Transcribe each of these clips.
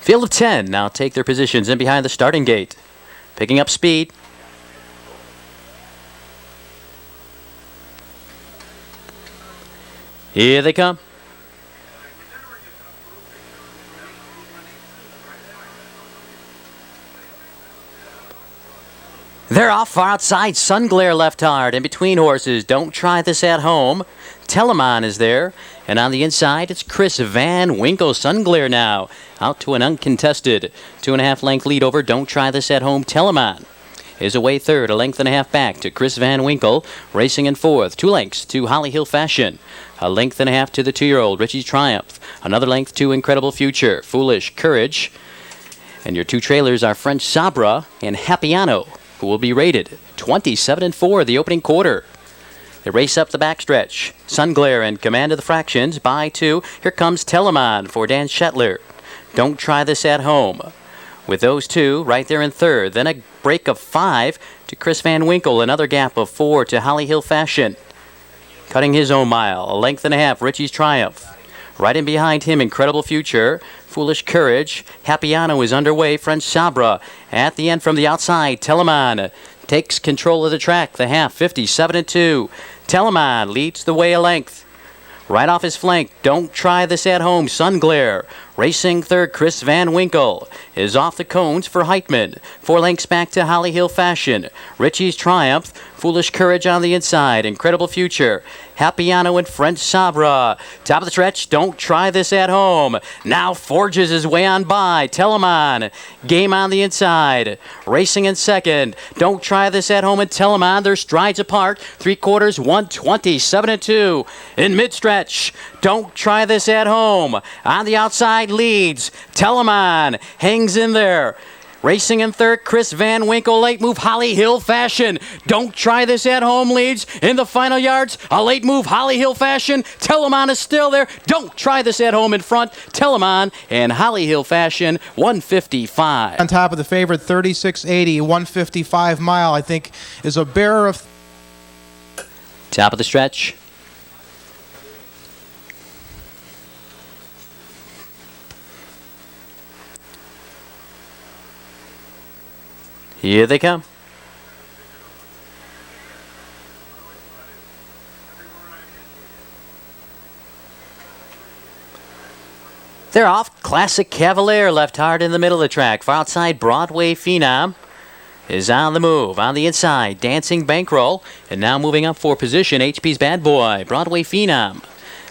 Field of 10 now take their positions in behind the starting gate. Picking up speed. Here they come. They're off far outside. Sun Glare left hard. In between horses. Don't try this at home. Telemann is there. And on the inside, it's Chris Van Winkle. Sun Glare now out to an uncontested 2.5 length lead over Don't Try This at Home. Telemann is away third, a length and a half back to Chris Van Winkle. Racing in fourth, 2 lengths to Holly Hill Fashion. A length and a half to the 2-year-old Richie's Triumph. Another length to Incredible Future. Foolish Courage. And your 2 trailers are French Sabra and Happiano, who will be rated 27-4 the opening quarter. They race up the backstretch. Sun Glare in command of the fractions by 2. Here comes Telemann for Dan Shetler. Don't Try This at Home. With those 2 right there in third. Then a break of 5 to Chris Van Winkle. Another gap of 4 to Holly Hill Fashion. Cutting his own mile. A length and a half, Richie's Triumph. Right in behind him, Incredible Future. Foolish Courage. Happiano is underway. French Sabra at the end from the outside. Telemann takes control of the track. The half, 57-2. Telemann leads the way a length. Right off his flank, Don't Try This at Home. Sun Glare. Racing third, Chris Van Winkle is off the cones for Heitman. 4 lengths back to Holly Hill Fashion. Richie's Triumph. Foolish Courage on the inside. Incredible Future. Happiano and French Sabra. Top of the stretch, Don't Try This at Home. Now forges his way on by. Telemann. Game on the inside. Racing in second. Don't Try This at Home and Telemann. Their strides apart. 3/4, 127-2. In mid-stretch, Don't Try This at Home. On the outside leads. Telemann hangs in there. Racing in third, Chris Van Winkle. Late move, Holly Hill Fashion. Don't Try This at Home leads in the final yards. A late move, Holly Hill Fashion. Telemann is still there. Don't Try This at Home in front. Telemann and Holly Hill Fashion, 155. On top of the favorite, 36.80, 155 mile, I think, is a bearer of... Top of the stretch. Here they come. They're off. Classic Cavalier left hard in the middle of the track. Far outside, Broadway Phenom is on the move. On the inside, Dancing Bankroll. And now moving up for position, HP's Bad Boy. Broadway Phenom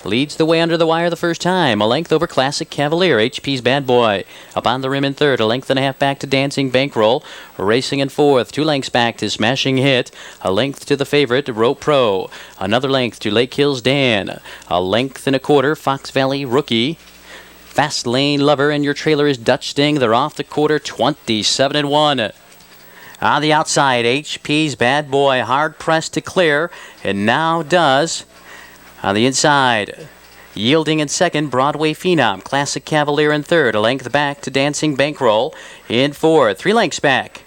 leads the way under the wire the first time. A length over Classic Cavalier. HP's Bad Boy up on the rim in third. A length and a half back to Dancing Bankroll. Racing in fourth. 2 lengths back to Smashing Hit. A length to the favorite, Rope Pro. Another length to Lake Hills Dan. A length and a quarter, Fox Valley Rookie. Fast Lane Lover, and your trailer is Dutch Sting. They're off the quarter, 27-1. On the outside, HP's Bad Boy hard pressed to clear, and now does. On the inside, yielding in second, Broadway Phenom. Classic Cavalier in third. A length back to Dancing Bankroll in fourth. 3 lengths back.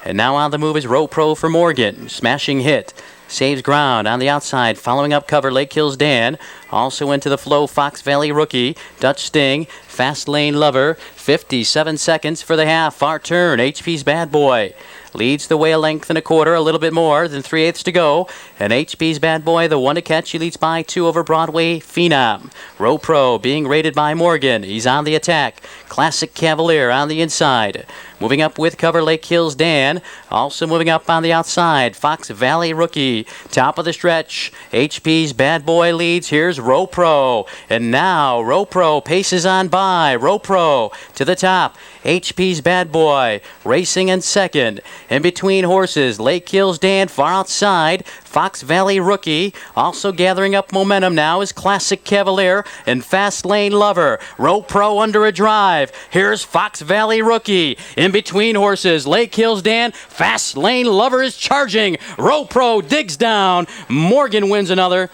And now on the move is Row Pro for Morgan. Smashing Hit saves ground on the outside. Following up cover, Lake Hills Dan. Also into the flow, Fox Valley Rookie. Dutch Sting. Fast Lane Lover. 57 seconds for the half. Far turn, HP's Bad Boy leads the way a length and a quarter, a little bit more than 3/8 to go. And HP's Bad Boy, the one to catch, he leads by 2 over Broadway Phenom. Row Pro being rated by Morgan. He's on the attack. Classic Cavalier on the inside. Moving up with cover, Lake Hills Dan. Also moving up on the outside, Fox Valley Rookie. Top of the stretch, HP's Bad Boy leads. Here's Row Pro. And now Row Pro paces on by. Row Pro to the top. HP's Bad Boy racing in second. In between horses, Lake Hills Dan far outside. Fox Valley Rookie also gathering up momentum now is Classic Cavalier and Fast Lane Lover. Row Pro under a drive. Here's Fox Valley Rookie. In between horses, Lake Hills Dan. Fast Lane Lover is charging. Row Pro digs down. Morgan wins another.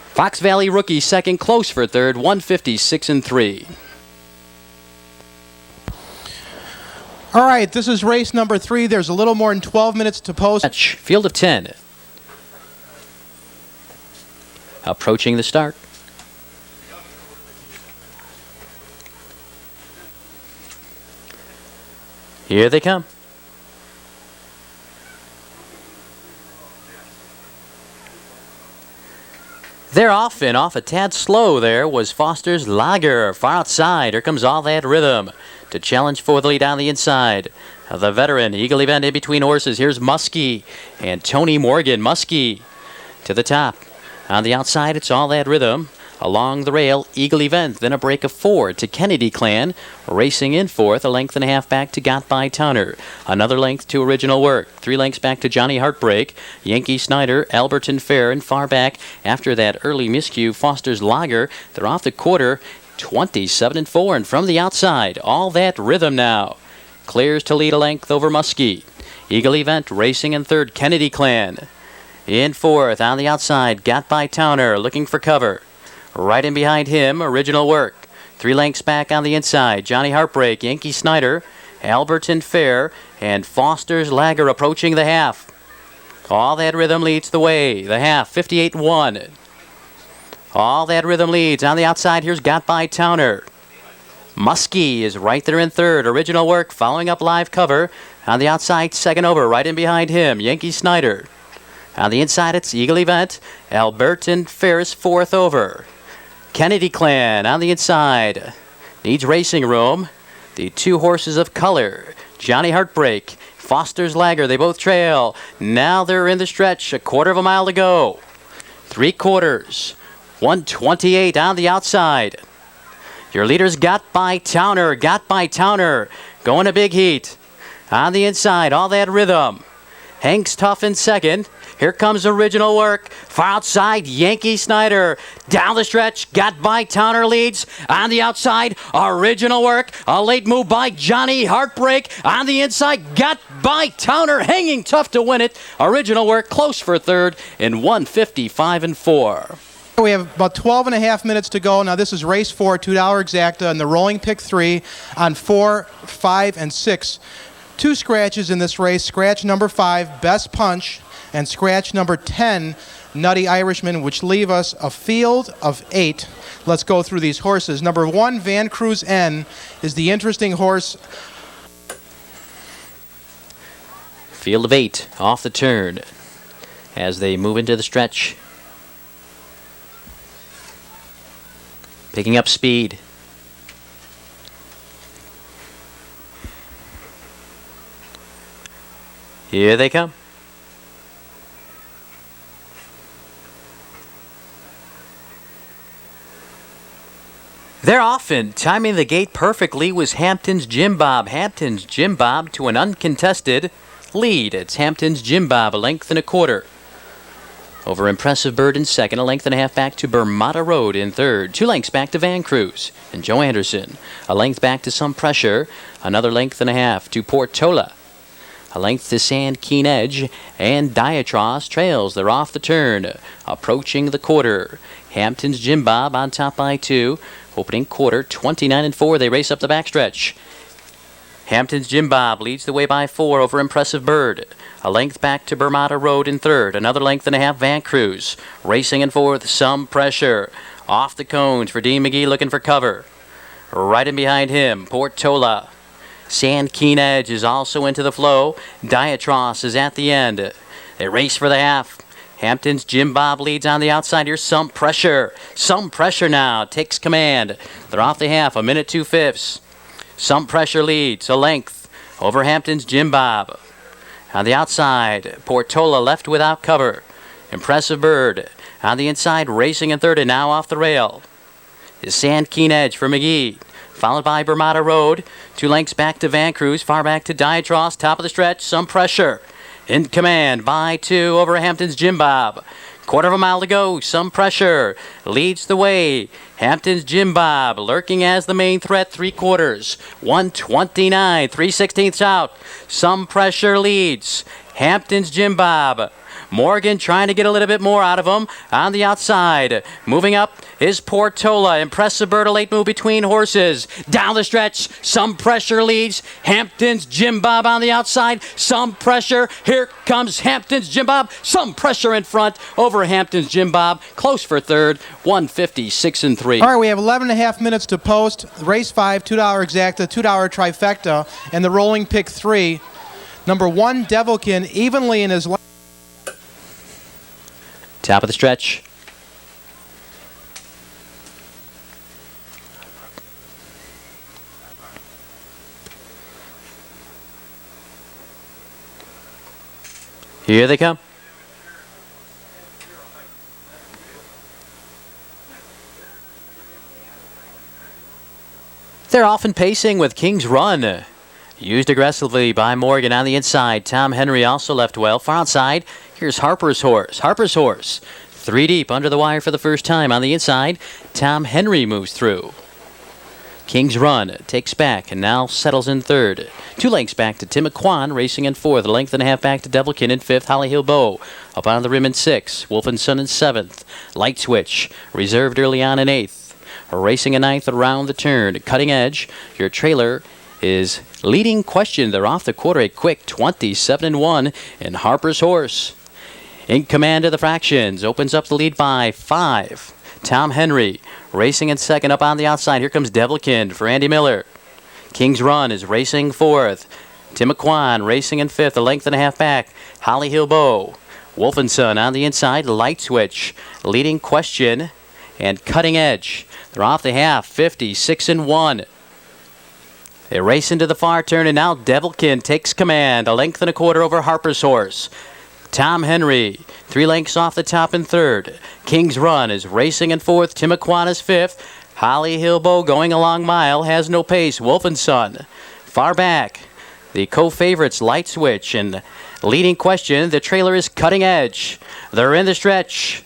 Fox Valley Rookie second, close for third, 156-3. All right, this is race number 3. There's a little more than 12 minutes to post. Field of 10. Approaching the start. Here they come. They're off, and off a tad slow there was Foster's Lager. Far outside, here comes All That Rhythm to challenge for the lead on the inside. The veteran Eagle Event in between horses. Here's Muskie and Tony Morgan. Muskie to the top. On the outside, it's All That Rhythm. Along the rail, Eagle Event, then a break of 4 to Kennedy Clan. Racing in fourth, a length and a half back to Got By Towner. Another length to Original Work. 3 lengths back to Johnny Heartbreak. Yankee Snyder, Alberton Fair, and far back after that early miscue, Foster's Lager. They're off the quarter, 27-4, and from the outside, All That Rhythm now clears to lead a length over Muskie. Eagle Event racing in third, Kennedy Clan. In fourth, on the outside, Got By Towner looking for cover. Right in behind him, Original Work. 3 lengths back on the inside, Johnny Heartbreak, Yankee Snyder, Alberton Fair, and Foster's Lager approaching the half. All That Rhythm leads the way. The half, 58-1. All That Rhythm leads. On the outside, here's Got By Towner. Muskie is right there in third. Original Work following up live cover. On the outside, second over, right in behind him, Yankee Snyder. On the inside, it's Eagle Event. Alberton Fair is fourth over. Kennedy Clan on the inside. Needs racing room. The 2 horses of color. Johnny Heartbreak, Foster's Lager, they both trail. Now they're in the stretch, a quarter of a mile to go. 3 quarters. 128 on the outside. Your leaders Got By Towner. Got By Towner going a big heat. On the inside, All That Rhythm. Hanks Tough in second. Here comes Original Work. Far outside, Yankee Snyder. Down the stretch, Got By Towner leads. On the outside, Original Work. A late move by Johnny Heartbreak. On the inside, Got By Towner hanging tough to win it. Original Work close for third in 155-4. We have about 12 and a half minutes to go. Now this is race 4, $2 exacta, and the rolling pick 3 on 4, 5, and 6. 2 scratches in this race. Scratch number 5, Best Punch, and scratch number 10, Nutty Irishman, which leave us a field of 8. Let's go through these horses. Number 1, Van Cruz N, is the interesting horse. Field of 8 off the turn as they move into the stretch. Picking up speed. Here they come. They're off, and timing the gate perfectly was Hampton's Jim Bob. Hampton's Jim Bob to an uncontested lead. It's Hampton's Jim Bob, a length and a quarter. Over Impressive Bird in second, a length and a half back to Bermuda Road in third. 2 lengths back to Van Cruz and Joe Anderson. A length back to Some Pressure. Another length and a half to Portola. A length to Sand Keen Edge, and Diatros trails. They're off the turn, approaching the quarter. Hampton's Jim Bob on top by 2. Opening quarter, 29-4. They race up the backstretch. Hampton's Jim Bob leads the way by 4 over Impressive Bird. A length back to Bermuda Road in third. Another length and a half, Van Cruz. Racing in fourth, Some Pressure. Off the cones for Dean McGee looking for cover. Right in behind him, Portola. Sand Keen Edge is also into the flow. Diatros is at the end. They race for the half. Hampton's Jim Bob leads on the outside. Here's Some Pressure. Some Pressure now takes command. They're off the half, a minute 2/5. Some Pressure leads, a length over Hampton's Jim Bob. On the outside, Portola left without cover. Impressive Bird on the inside, racing in third, and now off the rail is Sand Keen Edge for McGee. Followed by Bermuda Road. 2 lengths back to Van Cruz, far back to Diatros, top of the stretch, Some Pressure. In command by 2 over Hampton's Jim Bob. Quarter of a mile to go, Some Pressure leads the way. Hampton's Jim Bob lurking as the main threat, 3 quarters. 129, 3/16 out. Some Pressure leads. Hampton's Jim Bob. Morgan trying to get a little bit more out of him on the outside. Moving up is Portola. Impressive bird, a late move between horses. Down the stretch, some pressure leads. Hampton's Jim Bob on the outside. Some pressure. Here comes Hampton's Jim Bob. Some pressure in front over Hampton's Jim Bob. Close for third. 156 and 3. All right, we have 11 and a half minutes to post. Race 5, $2 exacta, $2 trifecta, and the rolling pick 3. Number 1, Devilkin, evenly in his left. Top of the stretch. Here they come. They're often pacing with King's Run. Used aggressively by Morgan on the inside. Tom Henry also left well. Far outside, here's Harper's Horse. Harper's Horse, 3 deep under the wire for the first time on the inside. Tom Henry moves through. King's Run takes back and now settles in third. 2 lengths back to Tim McQuan, racing in fourth. A length and a half back to Devilkin in fifth. Holly Hill Bow up on the rim in sixth. Wolf and Son in seventh. Light Switch reserved early on in eighth. Racing in ninth around the turn. Cutting Edge, your trailer is leading Question. They're off the quarter, a quick 27-1. And Harper's Horse in command of the fractions. Opens up the lead by 5. Tom Henry racing in second up on the outside. Here comes Devilkin for Andy Miller. King's Run is racing fourth. Tim McQuan racing in fifth, a length and a half back. Holly Hill Bow. Wolf and Son on the inside. Light Switch leading Question and Cutting Edge. They're off the half, 56-1. They race into the far turn, and now Devilkin takes command. A length and a quarter over Harper's Horse. Tom Henry, 3 lengths off the top in third. King's Run is racing in fourth. Tim McQuan is fifth. Holly Hill Bow going a long mile, has no pace. Wolf and Son far back. The co-favorites Light Switch and leading Question. The trailer is Cutting Edge. They're in the stretch.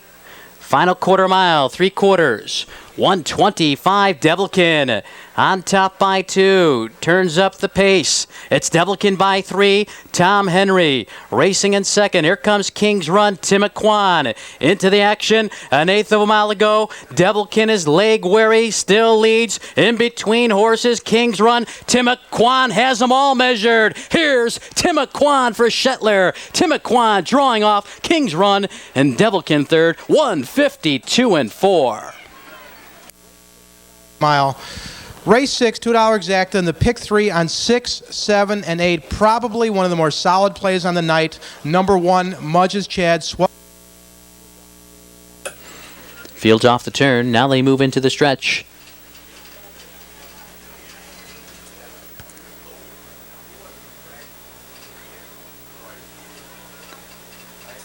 Final quarter mile, 3/4. 125, Devilkin on top by 2. Turns up the pace. It's Devilkin by 3. Tom Henry racing in second. Here comes King's Run. Tim McQuan into the action. An eighth of a mile to go. Devilkin is leg weary. Still leads in between horses. King's Run. Tim McQuan has them all measured. Here's Tim McQuan for Shetler. Tim McQuan drawing off King's Run and Devilkin third. 152-4. Mile. Race 6, $2 exacta, and the pick 3 on 6, 7, and 8. Probably one of the more solid plays on the night. Number 1, Mudge's Chad. Fields off the turn. Now they move into the stretch.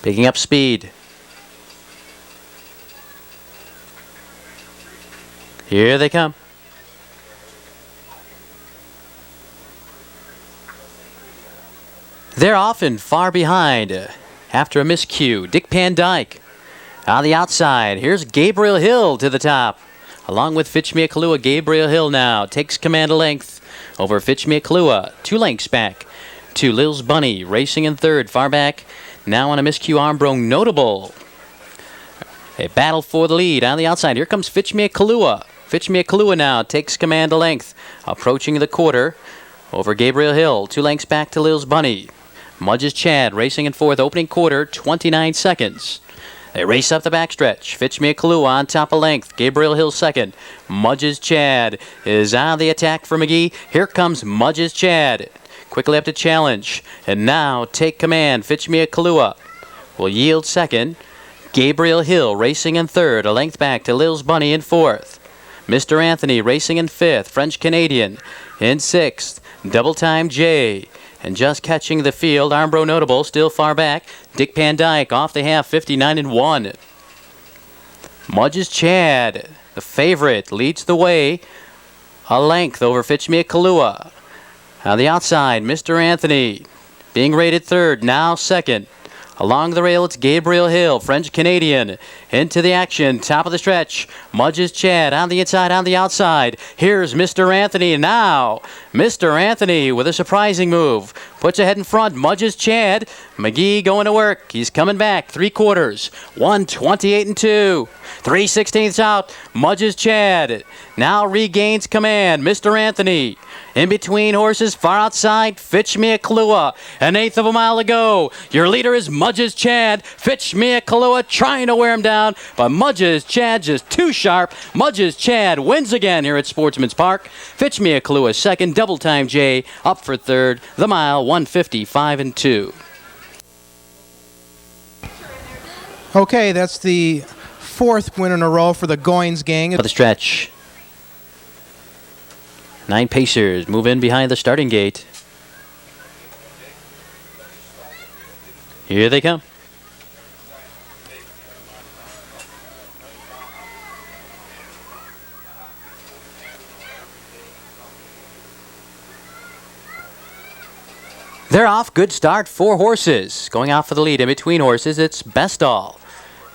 Picking up speed. Here they come. They're often far behind after a miscue. Dick Van Dyke on the outside. Here's Gabriel Hill to the top. Along with Fitchmere Kalua, Gabriel Hill now takes command of length over Fitchmere Kalua. 2 lengths back to Lil's Bunny racing in third. Far back now on a miscue, Armbrong Notable. A battle for the lead on the outside. Here comes Fitchmere Kalua. Fitchmere Kalua now takes command of length. Approaching the quarter over Gabriel Hill. 2 lengths back to Lil's Bunny. Mudge's Chad racing in fourth. Opening quarter, 29 seconds. They race up the backstretch. Fitchmere Kalua on top of length. Gabriel Hill second. Mudge's Chad is on the attack for McGee. Here comes Mudge's Chad. Quickly up to challenge. And now take command. Fitchmere Kalua will yield second. Gabriel Hill racing in third. A length back to Lil's Bunny in fourth. Mr. Anthony racing in fifth. French-Canadian in sixth. Double Time J. And just catching the field, Armbro Notable still far back. Dick Van Dyke off the half, 59-1. Mudge's Chad, the favorite, leads the way. A length over Fitchmere Kalua. On the outside, Mr. Anthony being rated third, now second. Along the rail, it's Gabriel Hill, French-Canadian. Into the action, top of the stretch. Mudge's Chad on the inside, on the outside. Here's Mr. Anthony now. Mr. Anthony with a surprising move. Puts ahead in front, Mudge's Chad. McGee going to work. He's coming back, 3/4. 1:28-2. 3/16 out. Mudge's Chad now regains command. Mr. Anthony. In between horses, far outside, Fitch Mea Kalua. An eighth of a mile to go. Your leader is Mudge's Chad. Fitch Mea Kalua trying to wear him down, but Mudge's Chad just too sharp. Mudge's Chad wins again here at Sportsman's Park. Fitch Mea Kalua second, Double Time J up for third. The mile, 1:55-2. Okay, that's the fourth win in a row for the Goins gang. For the stretch. 9 pacers move in behind the starting gate. Here they come. They're off. Good start. 4 horses. Going off for the lead. In between horses, it's Best All.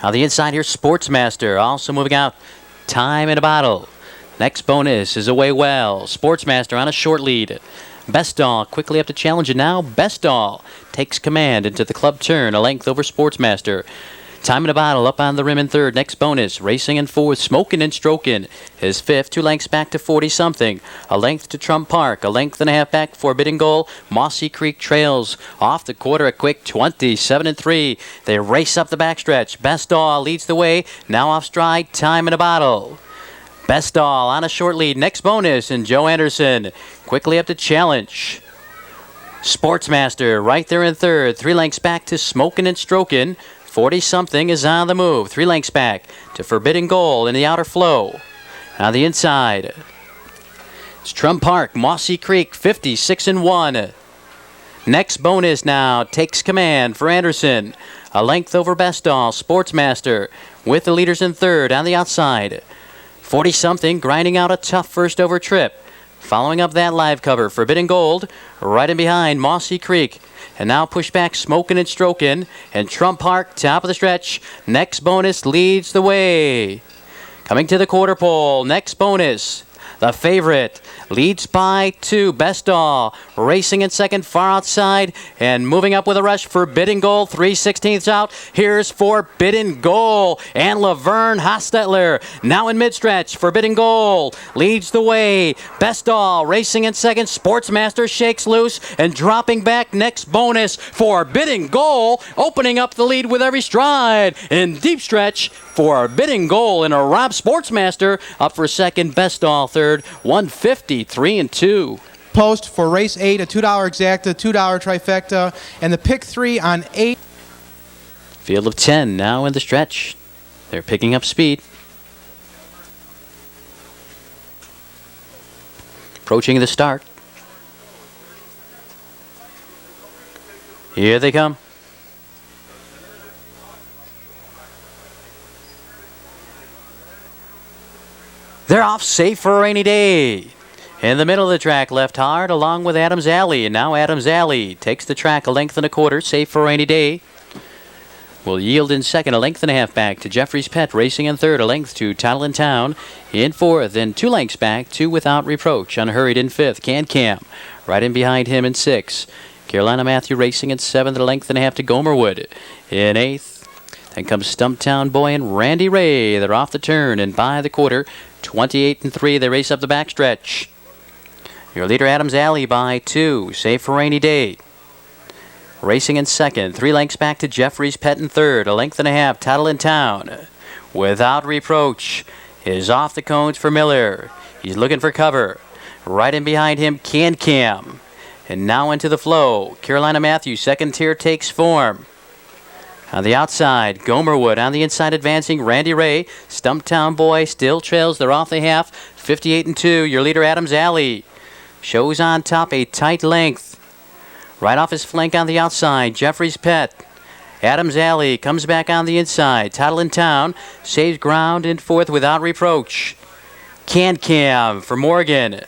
On the inside here, Sportsmaster. Also moving out. Time in a Bottle. Next bonus is Away Well. Sportsmaster on a short lead. Best All quickly up to challenge, and now Best All takes command into the club turn, a length over Sportsmaster. Time in a Bottle up on the rim in third. Next bonus, racing in fourth, Smoking and Stroking is fifth. 2 lengths back to 40-something. A length to Trump Park. A length and a half back, Forbidden Goal. Mossy Creek trails off the quarter, a quick 27-3. They race up the backstretch. Best All leads the way. Now off stride, Time in a Bottle. Best All on a short lead. Next bonus, and Joe Anderson quickly up to challenge. Sportsmaster right there in third. 3 lengths back to Smoking and Stroking. 40-something is on the move. 3 lengths back to Forbidden Goal in the outer flow. On the inside, it's Trump Park, Mossy Creek, 56-1. Next bonus now takes command for Anderson. A length over Best All. Sportsmaster with the leaders in third on the outside. 40-something grinding out a tough first over trip. Following up that live cover, Forbidden Gold right in behind Mossy Creek. And now push back Smoking and Stroking. And Trump Park, top of the stretch. Next bonus leads the way. Coming to the quarter pole, next bonus. The favorite leads by 2. Best All racing in second, far outside, and moving up with a rush. Forbidden Goal, 3/16 out. Here's Forbidden Goal and Laverne Hostetler now in mid-stretch. Forbidden Goal leads the way. Best All racing in second. Sportsmaster shakes loose and dropping back. Next bonus. Forbidden Goal opening up the lead with every stride. In deep stretch, Forbidden Goal in a Rob Sportsmaster up for second. Best All third. 1:53-2. Post for race 8, a $2 exacta, $2 trifecta, and the pick 3 on 8. Field of 10 now in the stretch. They're picking up speed. Approaching the start. Here they come. They're off, safe for a rainy day. In the middle of the track, left hard, along with Adams Alley. And now Adams Alley takes the track a length and a quarter, safe for a rainy day. Will yield in second, a length and a half back to Jeffrey's Pet, racing in third, a length to Title in Town. In fourth, and 2 lengths back to Without Reproach. Unhurried in fifth, Can Cam. Right in behind him in sixth. Carolina Matthew racing in seventh, a length and a half to Gomerwood. In eighth, then comes Stumptown Boy and Randy Ray. They're off the turn and by the quarter. 28-3, they race up the backstretch. Your leader, Adams Alley, by 2, safe for rainy day. Racing in second, 3 lengths back to Jeffrey's Pet in third, a length and a half, Title in Town. Without Reproach is off the cones for Miller. He's looking for cover. Right in behind him, Can Cam. And now into the flow. Carolina Matthew, second tier, takes form. On the outside, Gomerwood. On the inside, advancing Randy Ray. Stumptown Boy still trails. They're off the half. 58-2. Your leader, Adams Alley, shows on top a tight length. Right off his flank on the outside, Jeffrey's Pet. Adams Alley comes back on the inside. Title in Town saves ground in fourth Without Reproach. Can Cam for Morgan.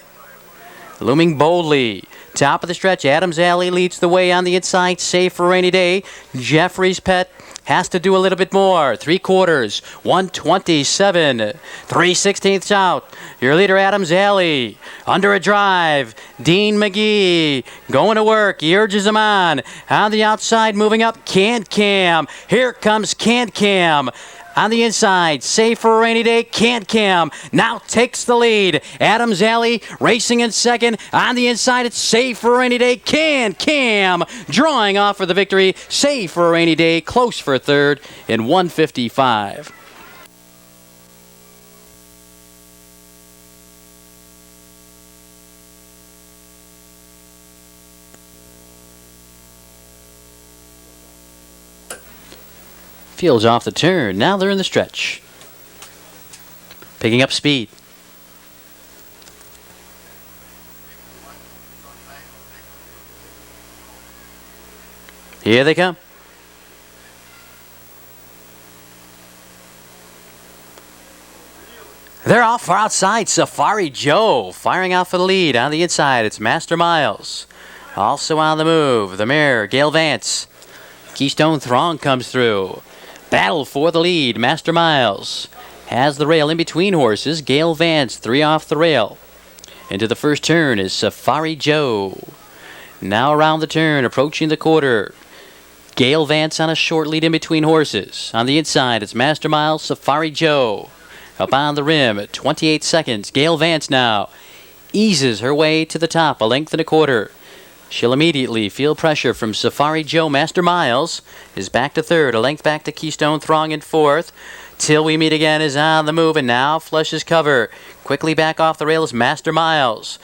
Looming boldly Top of the stretch, Adams Alley leads the way on the inside, safe for rainy day. Jeffrey's Pet has to do a little bit more. 3/4, 127, 3/16 out. Your leader, Adams Alley, under a drive. Dean McGee going to work. He urges him on. On the outside, moving up, Can't Cam. Here comes Can't Cam. On the inside, safe for a rainy day, Can't Cam now takes the lead. Adams Alley racing in second. On the inside, it's safe for a rainy day, Can't Cam drawing off for the victory. Safe for a rainy day, close for third in 155. Fields off the turn. Now they're in the stretch. Picking up speed. Here they come. They're off far outside. Safari Joe firing out for the lead. On the inside, it's Master Miles. Also on the move, the mare, Gail Vance. Keystone Throng comes through. Battle for the lead. Master Miles has the rail in between horses. Gail Vance, 3 off the rail. Into the first turn is Safari Joe. Now around the turn, approaching the quarter. Gail Vance on a short lead in between horses. On the inside, it's Master Miles, Safari Joe. Up on the rim at 28 seconds. Gail Vance now eases her way to the top, 1.25 lengths. She'll immediately feel pressure from Safari Joe. Master Miles is back to third, 1 length back to Keystone Throng in fourth. Till We Meet Again is on the move and now flushes cover. Quickly back off the rail is Master Miles.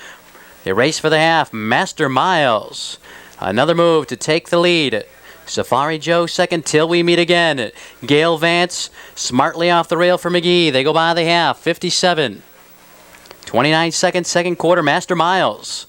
They race for the half. Master Miles. Another move to take the lead. Safari Joe second, Till We Meet Again. Gail Vance smartly off the rail for McGee. They go by the half, 57. 29 seconds, second quarter, Master Miles.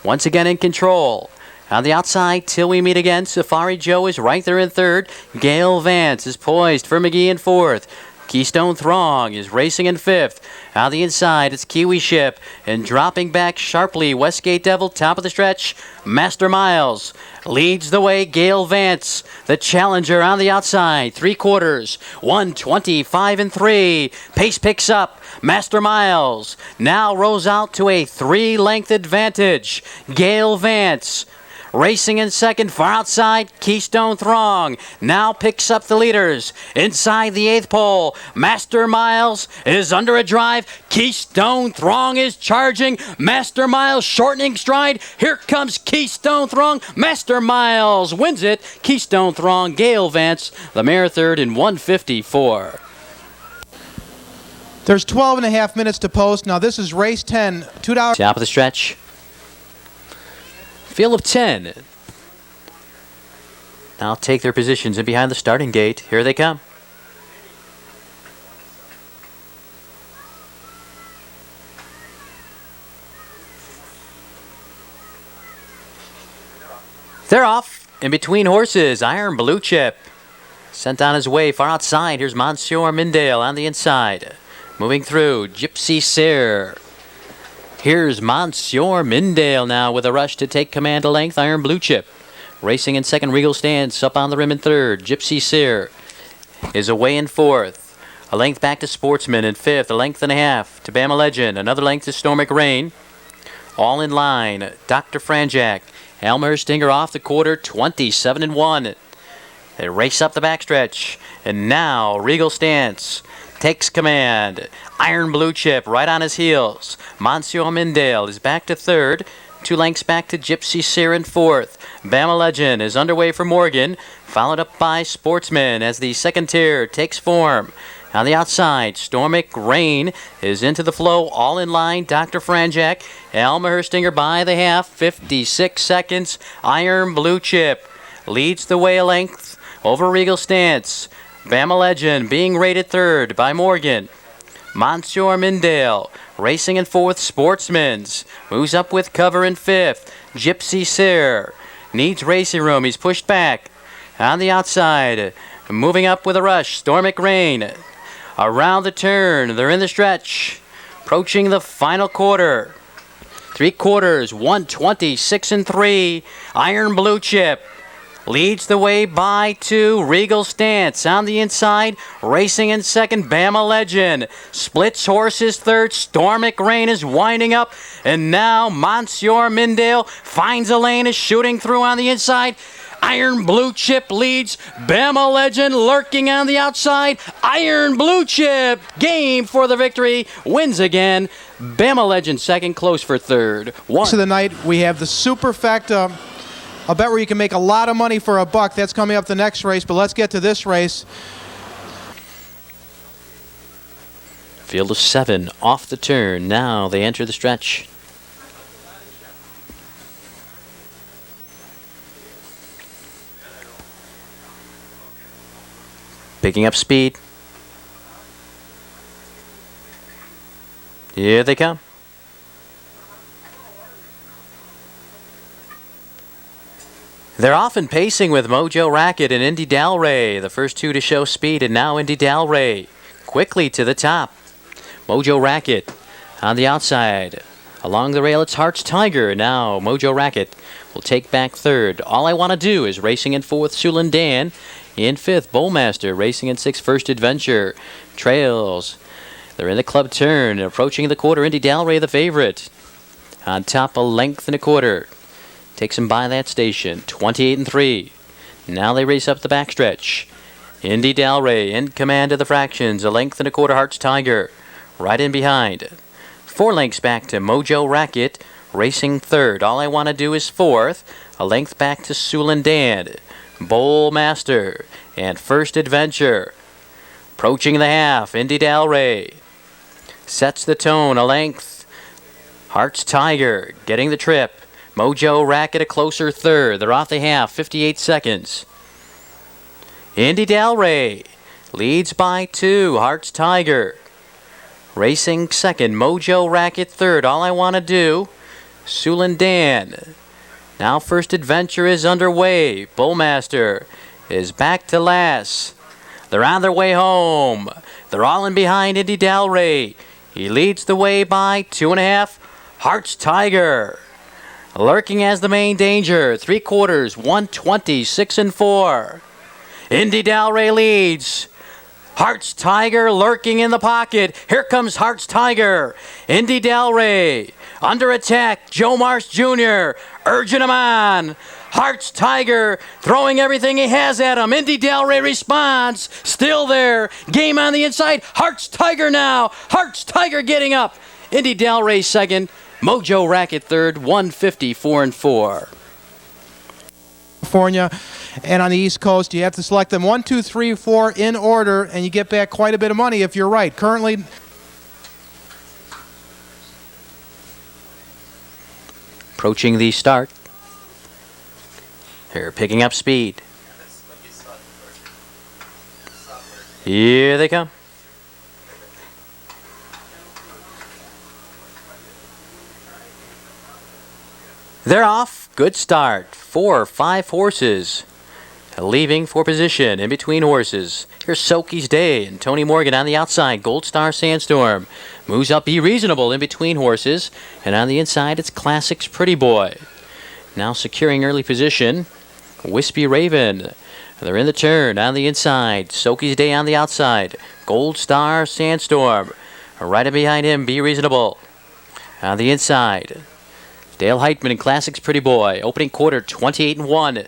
Once again in control. On the outside, Till We Meet Again. Safari Joe is right there in third. Gail Vance is poised for McGee in fourth. Keystone Throng is racing in fifth. On the inside, it's Kiwi Ship. And dropping back sharply, Westgate Devil, top of the stretch. Master Miles leads the way. Gail Vance, the challenger on the outside. 3/4, 125 3. Pace picks up. Master Miles now rolls out to a 3-length advantage. Gail Vance racing in second, far outside. Keystone Throng now picks up the leaders. Inside the 8th pole, Master Miles is under a drive. Keystone Throng is charging. Master Miles shortening stride. Here comes Keystone Throng. Master Miles wins it. Keystone Throng, Gail Vance, the mare third in 154. There's 12.5 minutes to post. Now this is race 10, $2. Top of the stretch. Field of 10. Now take their positions in behind the starting gate. Here they come. They're off. In between horses, Iron Blue Chip. Sent on his way far outside. Here's Monsieur Mindale on the inside. Moving through, Gypsy Sear. Here's Monsieur Mindale now with a rush to take command of length. Iron Blue Chip. Racing in second, Regal Stance up on the rim in third. Gypsy Sear is away in fourth. 1 length back to Sportsman in fifth. 1.5 lengths to Bama Legend. Another length to Stormic Rain. All in line. Dr. Franjak. Elmer Stinger off the quarter, 27-1. They race up the backstretch. And now Regal Stance takes command. Iron Blue Chip right on his heels. Monsieur Mindale is back to third. 2 lengths back to Gypsy Sear in fourth. Bama Legend is underway for Morgan, followed up by Sportsman as the second tier takes form. On the outside, Stormic Rain is into the flow, all in line. Dr. Franjak, Elmer Herstinger by the half, 56 seconds. Iron Blue Chip leads the way a length over Regal Stance. Bama Legend being rated third by Morgan. Monsieur Mindale racing in fourth. Sportsman's moves up with cover in fifth. Gypsy Sear needs racing room. He's pushed back on the outside. Moving up with a rush. Stormic Rain around the turn. They're in the stretch. Approaching the final quarter. 3 quarters, 126 and 3. Iron Blue Chip leads the way by 2. Regal Stance on the inside. Racing in second, Bama Legend. Splits horses third. Stormic Rain is winding up. And now Monsieur Mindale finds a lane, is shooting through on the inside. Iron Blue Chip leads. Bama Legend lurking on the outside. Iron Blue Chip, game for the victory, wins again. Bama Legend second, close for third. To the night, we have the Superfecta, a bet where you can make a lot of money for $1. That's coming up the next race, but let's get to this race. Field of 7 off the turn. Now they enter the stretch. Picking up speed. Here they come. They're often pacing with Mojo Racket and Indy Dalray, the first two to show speed, and now Indy Dalray quickly to the top. Mojo Racket on the outside. Along the rail, it's Hearts Tiger. Now Mojo Racket will take back third. All I Want to Do is racing in fourth. Sulin Dan in fifth. Bowlmaster racing in sixth. First Adventure trails. They're in the club turn, approaching the quarter. Indy Dalray, the favorite, on top a length and a quarter. Takes him by that station. 28 and 3. Now they race up the backstretch. Indy Dalray in command of the fractions. A length and a quarter. Hearts Tiger right in behind. 4 lengths back to Mojo Racket, racing third. All I Want to Do is fourth. A length back to Sulin Dan. Bowlmaster and First Adventure. Approaching the half, Indy Dalray sets the tone, a length. Hearts Tiger getting the trip. Mojo Racket a closer third. They're off the half, 58 seconds. Indy Dalray leads by 2. Hearts Tiger racing second. Mojo Racket third. All I Want to Do, Sulin Dan. Now First Adventure is underway. Bowlmaster is back to last. They're on their way home. They're all in behind Indy Dalray. He leads the way by 2.5. Hearts Tiger lurking as the main danger. 3 quarters, 126 and 4. Indy Dalray leads. Hearts Tiger lurking in the pocket. Here comes Hearts Tiger. Indy Dalray under attack. Joe Marsh Jr. urging him on. Hearts Tiger throwing everything he has at him. Indy Dalray responds. Still there. Game on the inside. Hearts Tiger now. Hearts Tiger getting up. Indy Dalray second. Mojo Racket third. 154 and 4. California and on the East Coast, you have to select them 1, 2, 3, 4 in order, and you get back quite a bit of money if you're right. Currently, approaching the start. They're picking up speed. Here they come. They're off. Good start. 4 or 5 horses leaving for position in between horses. Here's Soki's Day and Tony Morgan on the outside. Gold Star Sandstorm moves up Be Reasonable in between horses. And on the inside, it's Classics Pretty Boy. Now securing early position, Wispy Raven. They're in the turn on the inside. Soki's Day on the outside. Gold Star Sandstorm. Right in behind him, Be Reasonable. On the inside, Dale Heitman and Classics Pretty Boy. Opening quarter, 28 and 1.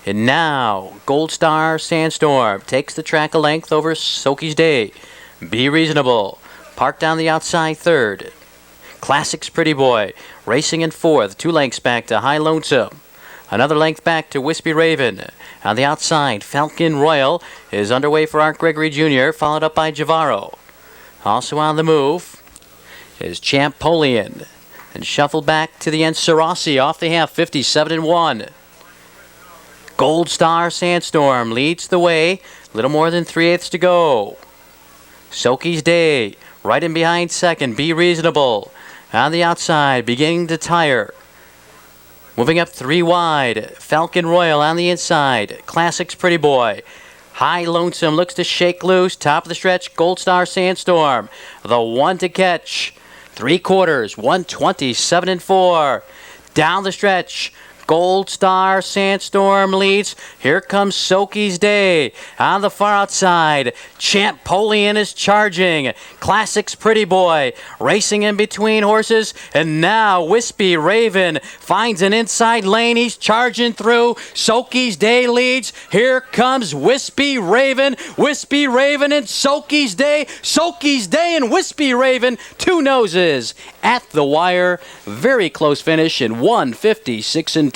And now, Gold Star Sandstorm takes the track a length over Soki's Day. Be Reasonable parked on the outside third. Classics Pretty Boy racing in fourth. 2 lengths back to High Lonesome. Another length back to Wispy Raven. On the outside, Falcon Royal is underway for Art Gregory Jr., followed up by Javaro. Also on the move is Champolian. And shuffled back to the end, Sarasi off the half, 57 and 1. Gold Star Sandstorm leads the way. Little more than 3/8 to go. Soki's Day right in behind second. Be Reasonable on the outside, beginning to tire. Moving up 3 wide. Falcon Royal on the inside. Classics Pretty Boy. High Lonesome looks to shake loose. Top of the stretch, Gold Star Sandstorm. The one to catch. 3 quarters, 127-4. Down the stretch, Gold Star Sandstorm leads. Here comes Soki's Day on the far outside. Champolian is charging. Classics Pretty Boy racing in between horses. And now Wispy Raven finds an inside lane. He's charging through. Soki's Day leads. Here comes Wispy Raven. Wispy Raven and Soki's Day. Soki's Day and Wispy Raven. 2 noses at the wire. Very close finish in 156-2.